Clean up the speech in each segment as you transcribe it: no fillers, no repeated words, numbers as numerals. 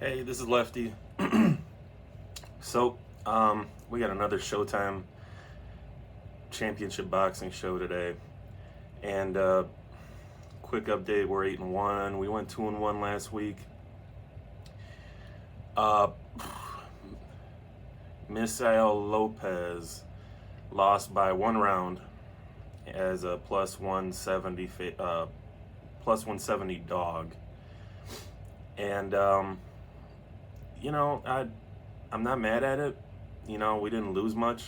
Hey, this is Lefty. So, we got another Showtime championship boxing show today. And quick update: we're 8-1. We went 2-1 last week. Uh, Misael Lopez lost by 1 round as a plus 170 dog. And I'm not mad at it. We didn't lose much.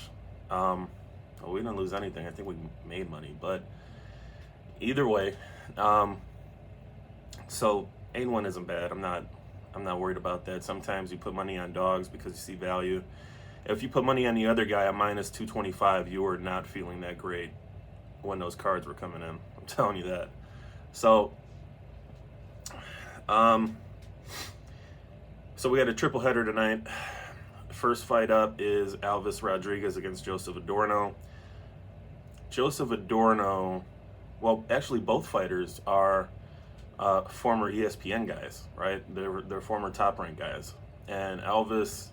We didn't lose anything. I think we made money, but either way, so 8-1 isn't bad. I'm not worried about that. Sometimes you put money on dogs because you see value. If you put money on the other guy at minus 225, you were not feeling that great when those cards were coming in. I'm telling you that. So, so we got a triple header tonight. First fight up is Alvis Rodriguez against Joseph Adorno. Joseph Adorno, well, actually both fighters are former ESPN guys, right? They're former top-ranked guys. And Alvis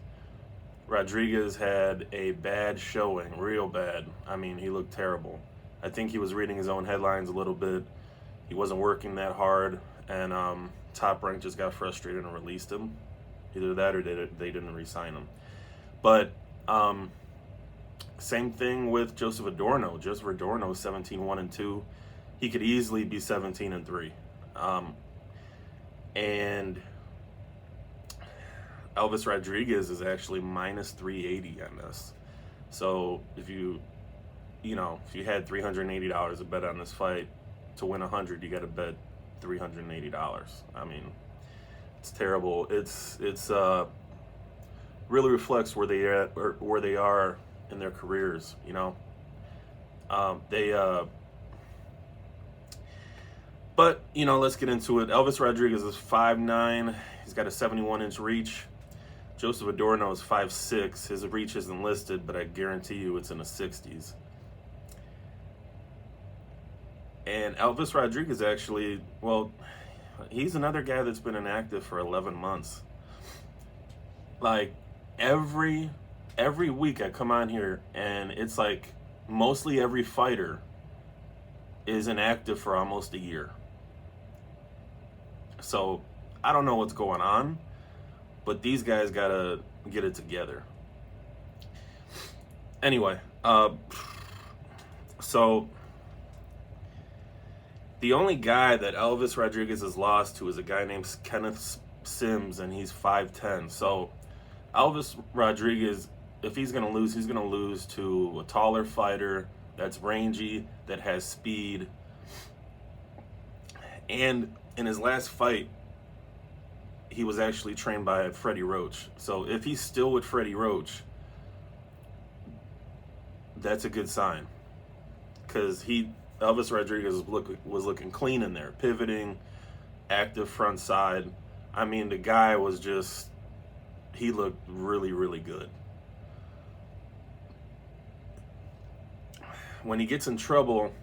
Rodriguez had a bad showing, real bad. I mean, he looked terrible. I think he was reading his own headlines a little bit. He wasn't working that hard, and Top Rank just got frustrated and released him. Either that or they didn't re-sign him. But same thing with Joseph Adorno. Joseph Adorno is 17-1-2. He could easily be 17-3. And Alvis Rodriguez is actually minus 380 on this. So if you had $380 to bet on this fight, to win 100, you got to bet $380. I mean, it's terrible. It's really reflects where they are, or where they are in their careers. But let's get into it. Alvis Rodriguez is 5'9". He's got a 71-inch reach. Joseph Adorno is 5'6". His reach isn't listed, but I guarantee you it's in the 60s. And Alvis Rodriguez actually, well, he's another guy that's been inactive for 11 months. Like, every week I come on here and it's like mostly every fighter is inactive for almost a year. So I don't know what's going on, but these guys gotta get it together. Anyway, so the only guy that Alvis Rodriguez has lost to is a guy named Kenneth Sims, and he's 5'10". So Alvis Rodriguez, if he's going to lose to a taller fighter that's rangy, that has speed. And in his last fight, he was actually trained by Freddie Roach. So if he's still with Freddie Roach, that's a good sign. Because Alvis Rodriguez was looking clean in there, pivoting, active front side. I mean, the guy was he looked really, really good. When he gets in trouble,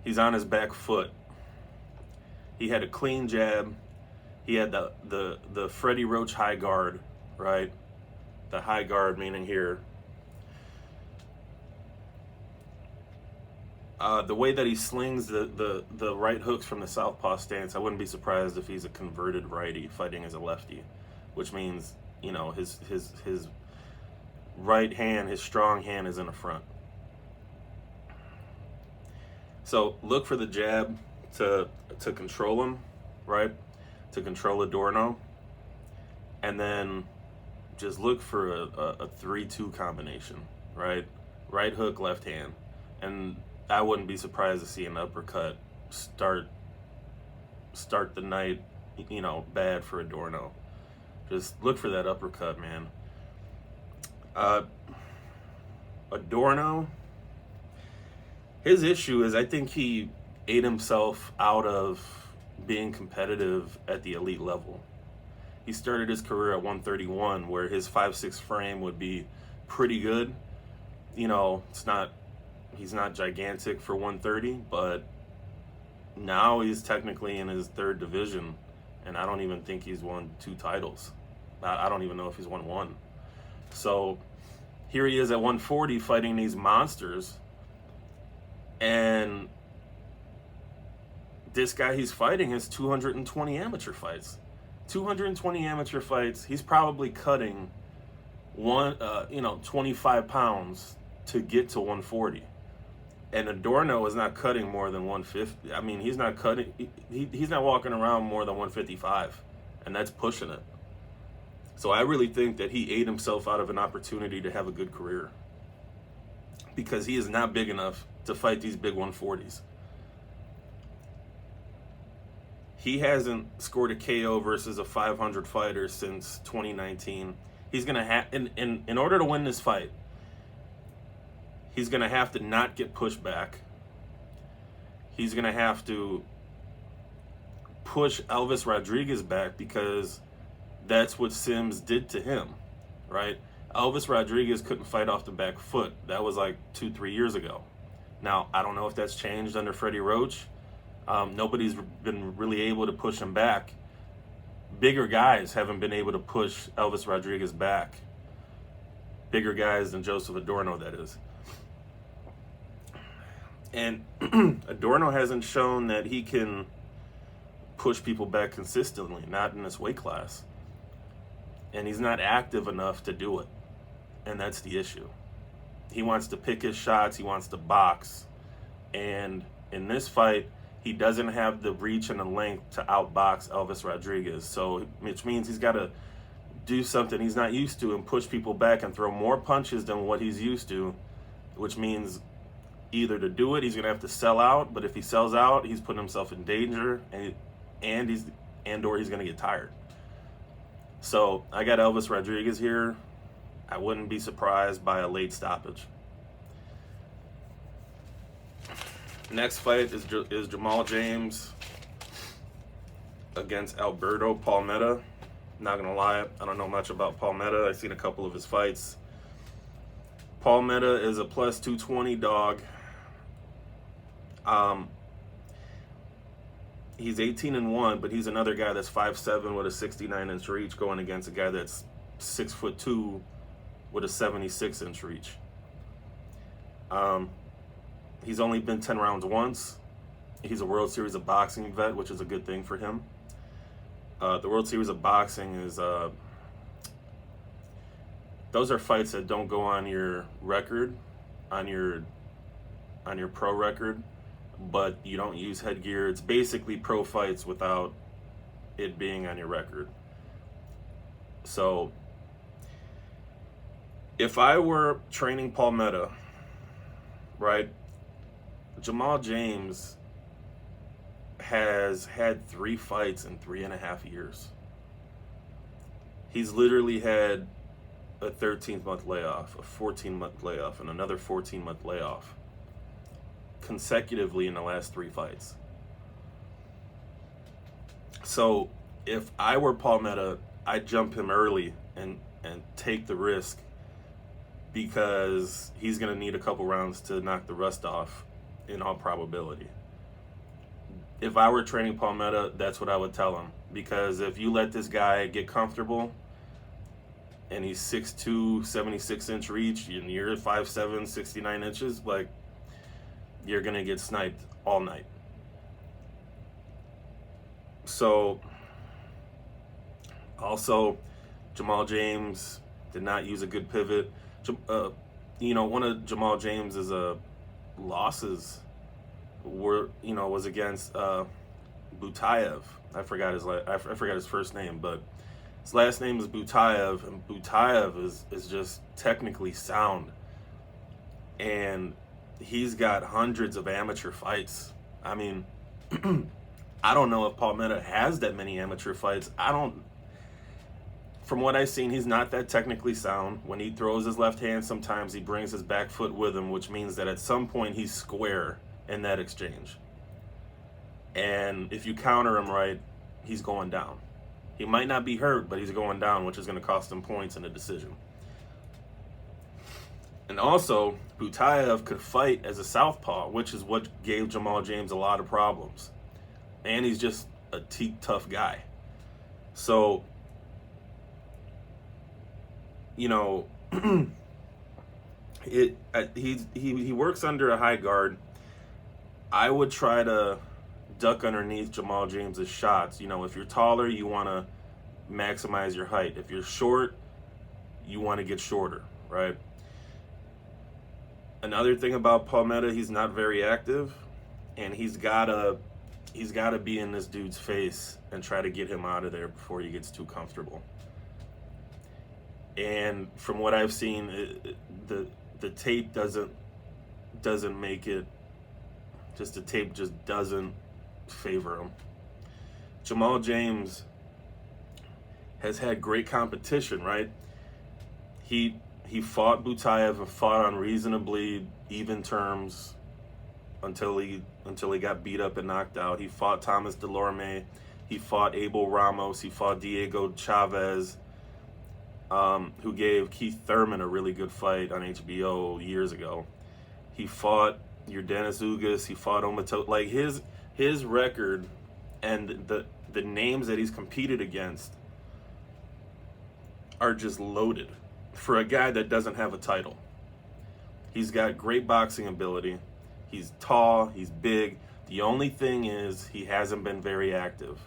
he's on his back foot. He had a clean jab. He had the Freddie Roach high guard, right? The high guard meaning here. The way that he slings the right hooks from the southpaw stance, I wouldn't be surprised if he's a converted righty fighting as a lefty, which means his right hand, his strong hand, is in the front. So look for the jab to control him, right? To control Adorno, and then just look for a 3-2 combination, right? Right hook, left hand, and I wouldn't be surprised to see an uppercut start the night, bad for Adorno. Just look for that uppercut, man. Adorno, his issue is I think he ate himself out of being competitive at the elite level. He started his career at 131, where his 5'6" frame would be pretty good. He's not gigantic for 130, but now he's technically in his third division and I don't even think he's won 2 titles. I don't even know if he's won 1. So here he is at 140 fighting these monsters, and this guy he's fighting has 220 amateur fights. 220 amateur fights. He's probably cutting 25 pounds to get to 140. And Adorno is not cutting more than 150. I mean, he's not cutting. He's not walking around more than 155, and that's pushing it. So I really think that he ate himself out of an opportunity to have a good career, because he is not big enough to fight these big 140s. He hasn't scored a KO versus a 500 fighter since 2019. He's gonna have, in order to win this fight, he's gonna have to not get pushed back. He's gonna have to push Elvis Rodriguez back, because that's what Sims did to him, right? Elvis Rodriguez couldn't fight off the back foot. That was like 2-3 years ago. Now, I don't know if that's changed under Freddie Roach. Nobody's been really able to push him back. Bigger guys haven't been able to push Elvis Rodriguez back. Bigger guys than Joseph Adorno, that is. And Adorno hasn't shown that he can push people back consistently, not in this weight class. And he's not active enough to do it. And that's the issue. He wants to pick his shots, he wants to box. And in this fight, he doesn't have the reach and the length to outbox Elvis Rodriguez. So, which means he's got to do something he's not used to and push people back and throw more punches than what he's used to, which means either to do it, he's going to have to sell out, but if he sells out, he's putting himself in danger, or he's going to get tired. So, I got Elvis Rodriguez here. I wouldn't be surprised by a late stoppage. Next fight is Jamal James against Alberto Palmetta. Not gonna lie, I don't know much about Palmetta. I've seen a couple of his fights. Palmetta is a plus 220 dog. He's 18-1, but he's another guy that's 5'7" with a 69-inch reach, going against a guy that's 6'2" with a 76-inch reach. He's only been 10 rounds once. He's a World Series of Boxing vet, which is a good thing for him. The World Series of Boxing is those are fights that don't go on your record, on your pro record, but you don't use headgear. It's basically pro fights without it being on your record. So if I were training Palmetta, right, Jamal James has had 3 fights in 3.5 years. He's literally had a 13-month layoff, a 14-month layoff, and another 14-month layoff consecutively in the last 3 fights. So if I were Palmetta, I'd jump him early and take the risk, because he's going to need a couple rounds to knock the rust off in all probability. If I were training Palmetta, that's what I would tell him, because if you let this guy get comfortable and he's 6'2", 76-inch reach, and you're 5'7", 69 inches, like, you're going to get sniped all night. So, also, Jamal James did not use a good pivot. One of Jamal James's losses was against Butayev. I forgot his first name, but his last name is Butayev, and Butayev is just technically sound, and he's got hundreds of amateur fights. I mean, I don't know if Palmetta has that many amateur fights. From what I've seen, he's not that technically sound. When he throws his left hand, sometimes he brings his back foot with him, which means that at some point he's square in that exchange. And if you counter him right, he's going down. He might not be hurt, but he's going down, which is going to cost him points in the decision. And also, Butayev could fight as a southpaw, which is what gave Jamal James a lot of problems. And he's just a tough guy. So, you know, he works under a high guard. I would try to duck underneath Jamal James's shots. You know, if you're taller, you want to maximize your height. If you're short, you want to get shorter, right? Another thing about Palmetta, he's not very active, and he's gotta be in this dude's face and try to get him out of there before he gets too comfortable. And from what I've seen, the tape doesn't make it. Just the tape just doesn't favor him. Jamal James has had great competition, right? He fought Butayev and fought on reasonably even terms until he got beat up and knocked out. He fought Thomas Delorme. He fought Abel Ramos. He fought Diego Chavez, who gave Keith Thurman a really good fight on HBO years ago. He fought your Dennis Ugas. He fought Omato. Like his record and the names that he's competed against are just loaded for a guy that doesn't have a title. He's got great boxing ability. He's tall. He's big. The only thing is he hasn't been very active.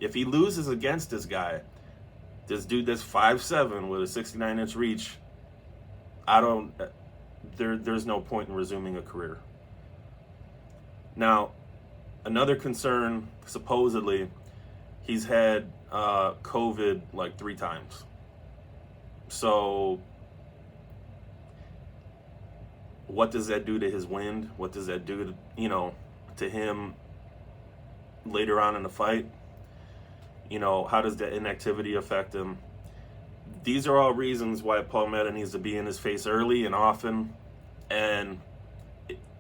If he loses against this guy, this dude that's 5'7" with a 69-inch reach, there's no point in resuming a career. Now, another concern, supposedly, he's had COVID like 3 times. So, what does that do to his wind? What does that do to him later on in the fight? How does that inactivity affect him? These are all reasons why Palmetta needs to be in his face early and often. And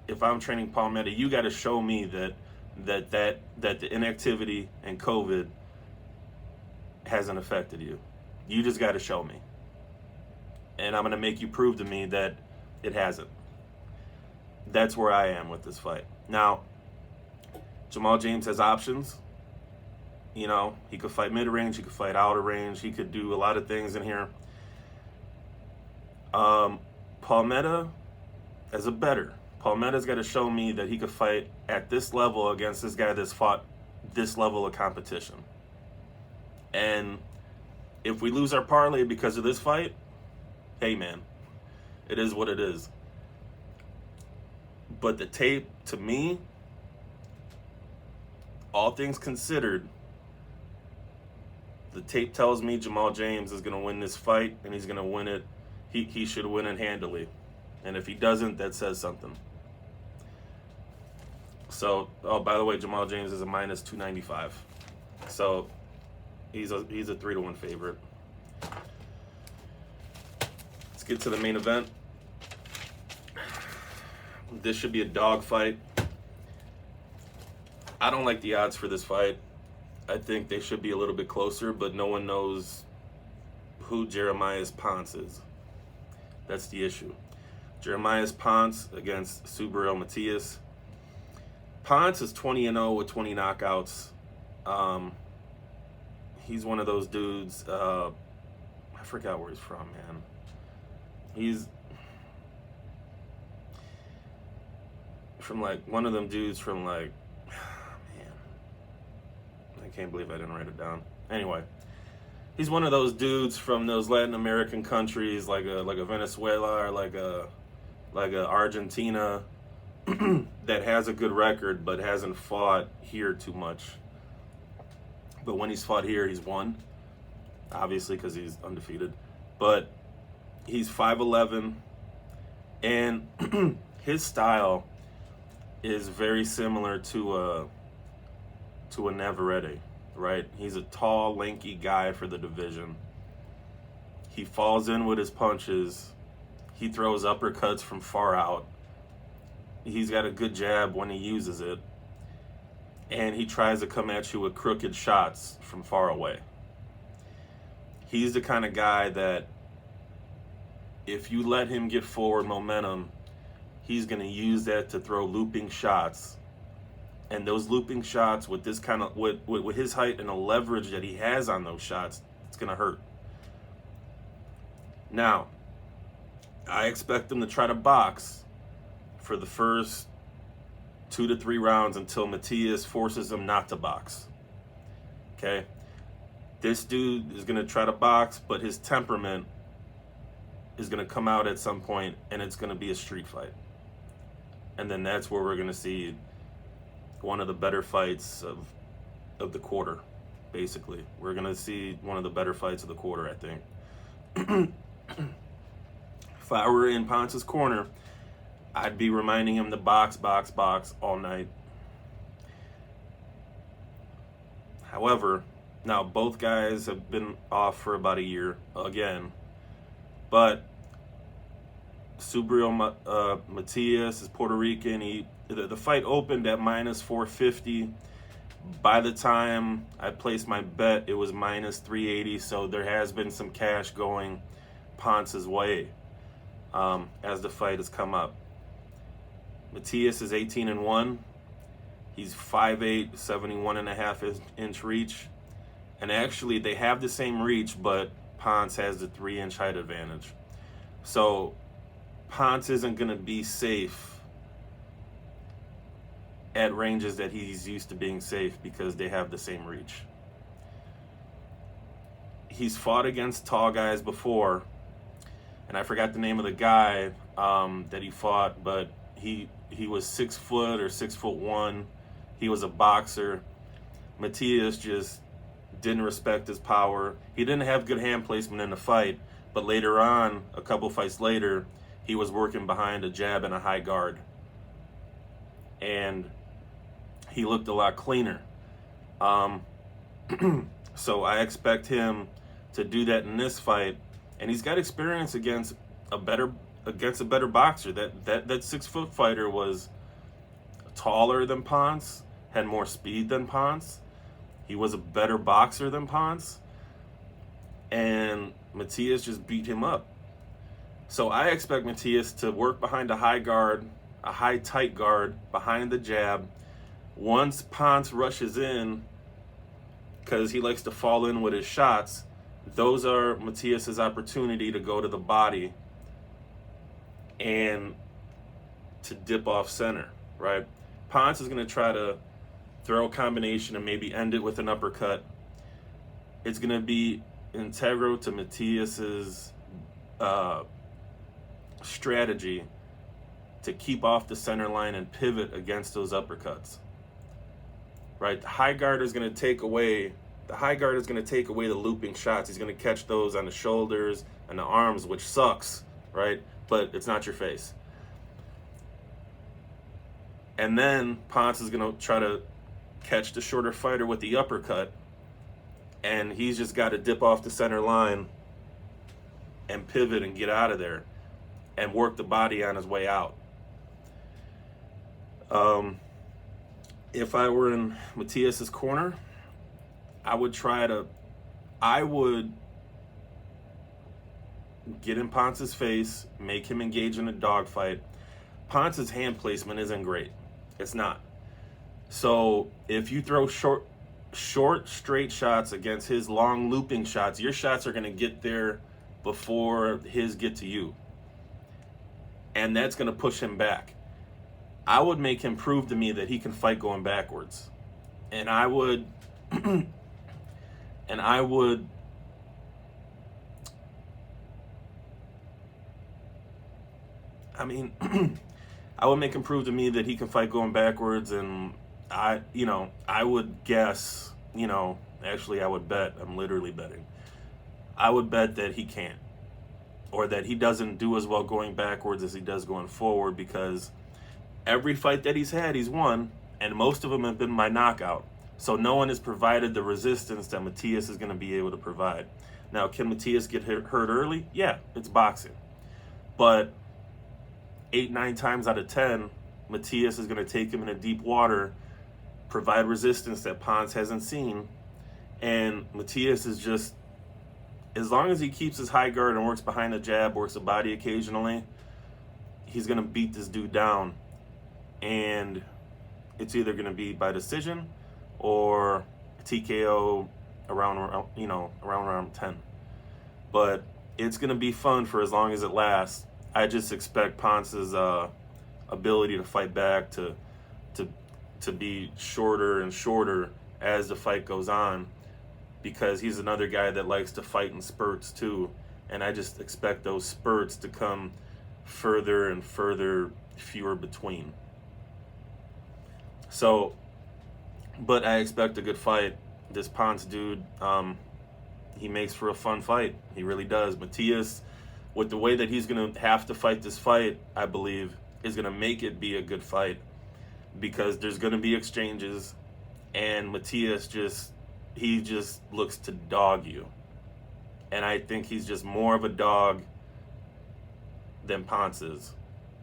if I'm training Palmetta, you got to show me that the inactivity and COVID hasn't affected you. You just got to show me. And I'm going to make you prove to me that it hasn't. That's where I am with this fight. Now, Jamal James has options. He could fight mid-range, he could fight outer range, he could do a lot of things in here. Palmetta as a better. Palmetta's got to show me that he could fight at this level against this guy that's fought this level of competition. And if we lose our parlay because of this fight, hey man, it is what it is. But the tape, to me, all things considered, the tape tells me Jamal James is going to win this fight, and he's going to win it. He should win it handily. And if he doesn't, that says something. So, by the way, Jamal James is a minus 295. So, he's a 3-1 favorite. Let's get to the main event. This should be a dog fight. I don't like the odds for this fight. I think they should be a little bit closer, but no one knows who Jeremias Ponce is. That's the issue. Jeremias Ponce against Subriel Matias. Ponce is 20-0 with 20 knockouts. He's one of those dudes. I forgot where he's from, man. He's from one of them dudes from I can't believe I didn't write it down. Anyway, he's one of those dudes from those Latin American countries, like a Venezuela or like a Argentina, that has a good record but hasn't fought here too much. But when he's fought here, he's won, obviously because he's undefeated. But he's 5'11", and his style is very similar to a Navarrete, right? He's a tall, lanky guy for the division. He falls in with his punches. He throws uppercuts from far out. He's got a good jab when he uses it. And he tries to come at you with crooked shots from far away. He's the kind of guy that if you let him get forward momentum, he's going to use that to throw looping shots And those looping shots with this kind of with his height and the leverage that he has on those shots, it's gonna hurt. Now, I expect him to try to box for the first 2 to 3 rounds until Matias forces him not to box. Okay? This dude is gonna try to box, but his temperament is gonna come out at some point, and it's gonna be a street fight. And then that's where we're gonna see one of the better fights of the quarter, basically. We're going to see one of the better fights of the quarter, I think. If I were in Ponce's corner, I'd be reminding him to box all night. However, now both guys have been off for about a year again, but Subriel Matias is Puerto Rican. The fight opened at minus 450. By the time I placed my bet, it was minus 380. So there has been some cash going Ponce's way as the fight has come up. Matias is 18-1. He's 5'8", 71.5 inch reach. And actually, they have the same reach, but Ponce has the 3-inch height advantage. So Ponce isn't going to be safe at ranges that he's used to being safe because they have the same reach. He's fought against tall guys before, and I forgot the name of the guy that he fought, but he was 6 foot or 6'1". He was a boxer. Matias just didn't respect his power. He didn't have good hand placement in the fight, but later on, a couple fights later, he was working behind a jab and a high guard. And he looked a lot cleaner. So I expect him to do that in this fight. And he's got experience against a better boxer. That 6 foot fighter was taller than Ponce, had more speed than Ponce. He was a better boxer than Ponce. And Matias just beat him up. So I expect Matias to work behind a high guard, a high tight guard, behind the jab. Once Ponce rushes in, because he likes to fall in with his shots, those are Matias's opportunity to go to the body and to dip off center, right? Ponce is going to try to throw a combination and maybe end it with an uppercut. It's going to be integral to Matias's strategy to keep off the center line and pivot against those uppercuts. Right, the high guard is going to take away the looping shots. He's going to catch those on the shoulders and the arms, which sucks, right? But it's not your face. And then Ponce is going to try to catch the shorter fighter with the uppercut, and he's just got to dip off the center line and pivot and get out of there and work the body on his way out. If I were in Matias's corner, I would get in Ponce's face, make him engage in a dogfight. Ponce's hand placement isn't great. It's not. So if you throw short, straight shots against his long looping shots, your shots are going to get there before his get to you. And that's going to push him back. I would make him prove to me that he can fight going backwards. And I would I would make him prove to me that he can fight going backwards, and I would guess, actually I would bet, I'm literally betting, I would bet that he can't, or that he doesn't do as well going backwards as he does going forward, because every fight that he's had, he's won, and most of them have been by knockout. So no one has provided the resistance that Matias is going to be able to provide. Now, can Matias get hurt early? Yeah, it's boxing. But 8-9 times out of 10, Matias is going to take him into deep water, provide resistance that Ponce hasn't seen, and Matias is just, as long as he keeps his high guard and works behind the jab, works the body occasionally, he's going to beat this dude down. And it's either going to be by decision or TKO around round 10. But it's going to be fun for as long as it lasts. I just expect Ponce's ability to fight back to be shorter and shorter as the fight goes on, because he's another guy that likes to fight in spurts too, and I just expect those spurts to come further and further, fewer between. So, but I expect a good fight. This Ponce dude, he makes for a fun fight. He really does. Matias, with the way that he's going to have to fight this fight, I believe, is going to make it be a good fight, because there's going to be exchanges, and Matias just looks to dog you. And I think he's just more of a dog than Ponce is,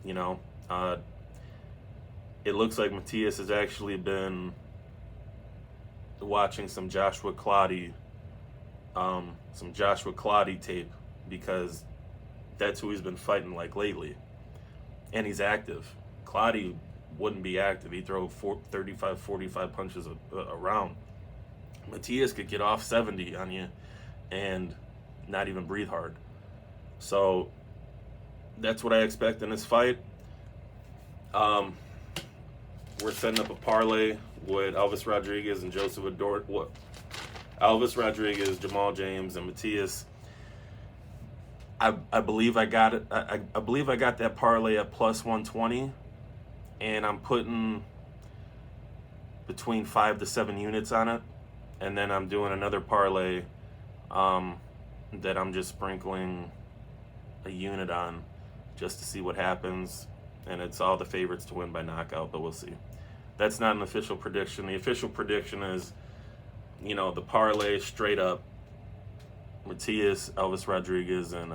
you know. It looks like Matias has actually been watching some Joshua Clottey tape, because that's who he's been fighting like lately. And he's active. Clottey wouldn't be active. He'd throw 35, 45 punches a round. Matias could get off 70 on you and not even breathe hard. So that's what I expect in this fight. We're setting up a parlay with Elvis Rodriguez and Joseph Adorno. Elvis Rodriguez, Jamal James, and Matias. I believe I got it. I believe I got that parlay at plus 120, and I'm putting between 5 to 7 units on it, and then I'm doing another parlay that I'm just sprinkling a unit on just to see what happens, and it's all the favorites to win by knockout, but we'll see. That's not an official prediction. The official prediction is, the parlay straight up Matias, Elvis Rodriguez, and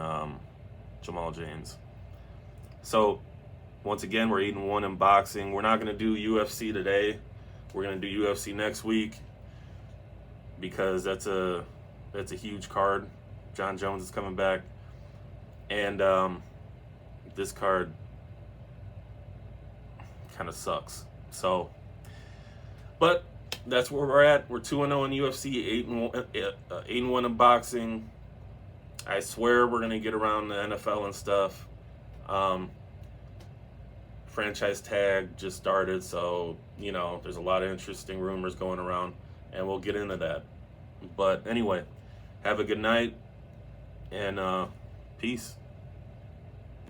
Jamal James. So, once again, we're 8-1 in boxing. We're not going to do UFC today. We're going to do UFC next week, because that's a huge card. John Jones is coming back, and this card kind of sucks. So, but that's where we're at. We're 2-0 in UFC, 8-1 in boxing. I swear we're gonna get around the NFL and stuff. Franchise tag just started, so there's a lot of interesting rumors going around, and we'll get into that. But anyway, have a good night, and peace.